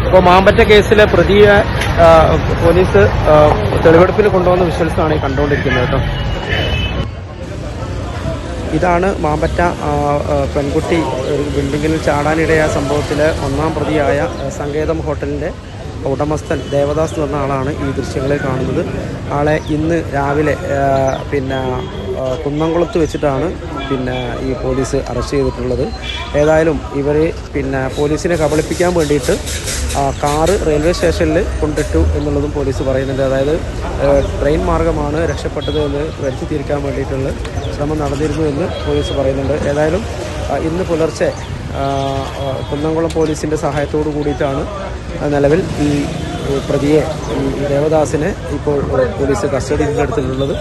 അപ്പോൾ മാമ്പറ്റ കേസിലെ പ്രതിയെ പോലീസ് തെളിവെടുപ്പിന് കൊണ്ടുവന്ന വിഷ്വൽസാണ് ഈ കണ്ടുകൊണ്ടിരിക്കുന്നത് കേട്ടോ. ഇതാണ് മാമ്പറ്റ പെൺകുട്ടി ഒരു ബിൽഡിങ്ങിൽ ചാടാനിടയായ സംഭവത്തിലെ ഒന്നാം പ്രതിയായ സങ്കേതം ഹോട്ടലിൻ്റെ ഉടമസ്ഥൻ ദേവദാസ് എന്ന് പറഞ്ഞ ആളാണ് ഈ ദൃശ്യങ്ങളിൽ കാണുന്നത്. ആളെ ഇന്ന് രാവിലെ കുന്നംകുളത്ത് വെച്ചിട്ടാണ് ഈ പോലീസ് അറസ്റ്റ് ചെയ്തിട്ടുള്ളത്. ഏതായാലും ഇവർ പോലീസിനെ കബളിപ്പിക്കാൻ വേണ്ടിയിട്ട് കാറ് റെയിൽവേ സ്റ്റേഷനിൽ കൊണ്ടിട്ടു എന്നുള്ളതും പോലീസ് പറയുന്നുണ്ട്. അതായത് ട്രെയിൻ മാർഗമാണ് രക്ഷപ്പെട്ടത് എന്ന് വരുത്തി തീർക്കാൻ വേണ്ടിയിട്ടുള്ള ശ്രമം നടന്നിരുന്നു എന്ന് പോലീസ് പറയുന്നുണ്ട്. ഏതായാലും ഇന്ന് പുലർച്ചെ കുന്നംകുളം പോലീസിൻ്റെ സഹായത്തോടു കൂടിയിട്ടാണ് നിലവിൽ ഈ പ്രതിയെ ദേവദാസിനെ ഇപ്പോൾ പോലീസ് കസ്റ്റഡിയിൽ എടുത്തിട്ടുള്ളത്.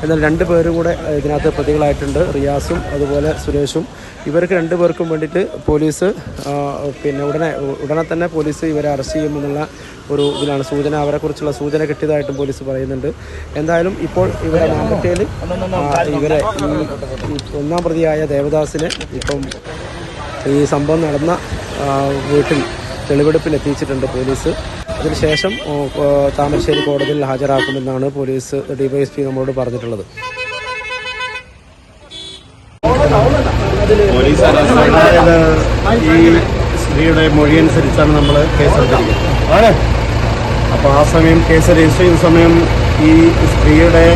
എന്നാൽ 2 പേരും കൂടെ ഇതിനകത്ത് പ്രതികളായിട്ടുണ്ട്. റിയാസും അതുപോലെ സുരേഷും. ഇവർക്ക് 2 പേർക്കും വേണ്ടിയിട്ട് പോലീസ് ഉടനെ തന്നെ പോലീസ് ഇവരെ അറസ്റ്റ് ചെയ്യുമെന്നുള്ള ഒരു ഇതിലാണ് സൂചന, അവരെക്കുറിച്ചുള്ള സൂചന കിട്ടിയതായിട്ടും പോലീസ് പറയുന്നുണ്ട്. എന്തായാലും ഇപ്പോൾ ഇവിടെ മാമ്പറ്റയിൽ ഇവരെ ഈ ഒന്നാം പ്രതിയായ ദേവദാസിനെ ഇപ്പം ഈ സംഭവം നടന്ന വീട്ടിൽ തെളിവെടുപ്പിന് എത്തിച്ചിട്ടുണ്ട് പോലീസ്. അതിനുശേഷം താമരശ്ശേരി കോടതിയിൽ ഹാജരാക്കുമെന്നാണ് പോലീസ് ഡിവൈഎസ്പി നമ്മളോട് പറഞ്ഞിട്ടുള്ളത്. ഈ സ്ത്രീയുടെ മൊഴി അനുസരിച്ചാണ് നമ്മൾ കേസെടുത്തിരിക്കുന്നത്. അപ്പോൾ ആ സമയം കേസ് രജിസ്റ്റർ ചെയ്യുന്ന സമയം ഈ സ്ത്രീയുടെ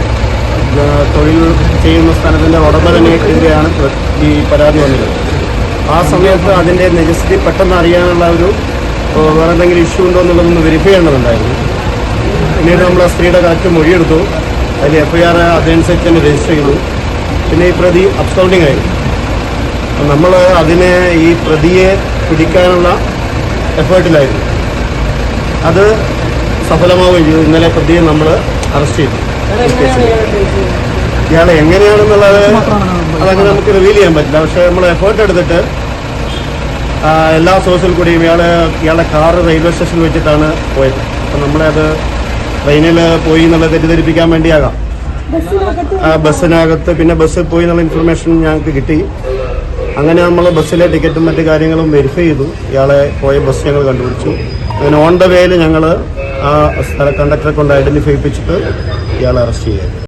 തൊഴിൽ ചെയ്യുന്ന സ്ഥലത്തിൻ്റെ ഉടമസ്ഥനെതിരെയാണ് ഈ പരാതി വന്നത്. ആ സമയത്ത് അതിൻ്റെ നിജസ്ഥിതി പെട്ടെന്ന് അറിയാനുള്ള ഒരു വേറെ എന്തെങ്കിലും ഇഷ്യൂ ഉണ്ടോ എന്നുള്ളതൊന്ന് വെരിഫൈ ചെയ്യേണ്ടതുണ്ടായിരുന്നു. പിന്നീട് നമ്മൾ ആ സ്ത്രീയുടെ കറക്റ്റ് മൊഴിയെടുത്തു. അതിൽ FIR അതനുസരിച്ച് തന്നെ രജിസ്റ്റർ ചെയ്തു. പിന്നെ ഈ പ്രതി അബ്സ്കൗണ്ടിങ് ആയിരുന്നു. നമ്മൾ അതിനെ ഈ പ്രതിയെ പിടിക്കാനുള്ള എഫേർട്ടിലായിരുന്നു. അത് സഫലമാവുകയും ചെയ്തു. ഇന്നലെ പ്രതിയെ നമ്മൾ അറസ്റ്റ് ചെയ്തു. ഇയാൾ എങ്ങനെയാണെന്നുള്ളത് അതങ്ങനെ നമുക്ക് റിവീൽ ചെയ്യാൻ പറ്റില്ല. പക്ഷേ നമ്മൾ എഫേർട്ട് എടുത്തിട്ട് എല്ലാ സോഴ്സിൽ കൂടിയും ഇയാളുടെ കാറ് റെയിൽവേ സ്റ്റേഷനിൽ വെച്ചിട്ടാണ് പോയത്. അപ്പം നമ്മളത് ട്രെയിനിൽ പോയി എന്നുള്ളത് തെറ്റിദ്ധരിപ്പിക്കാൻ വേണ്ടിയാകാം. ബസ്സിനകത്ത് പിന്നെ ബസ്സിൽ പോയി എന്നുള്ള ഇൻഫർമേഷൻ ഞങ്ങൾക്ക് കിട്ടി. അങ്ങനെ നമ്മൾ ബസ്സിലെ ടിക്കറ്റും മറ്റു കാര്യങ്ങളും വെരിഫൈ ചെയ്തു. ഇയാളെ പോയ ബസ് ഞങ്ങൾ കണ്ടുപിടിച്ചു. അങ്ങനെ ഓൺ ദ വേയിൽ ഞങ്ങൾ ആ കണ്ടക്ടറെ കൊണ്ട് ഐഡൻറ്റിഫൈ ചെയ്യിപ്പിച്ചിട്ട് ഇയാളെ അറസ്റ്റ് ചെയ്തു.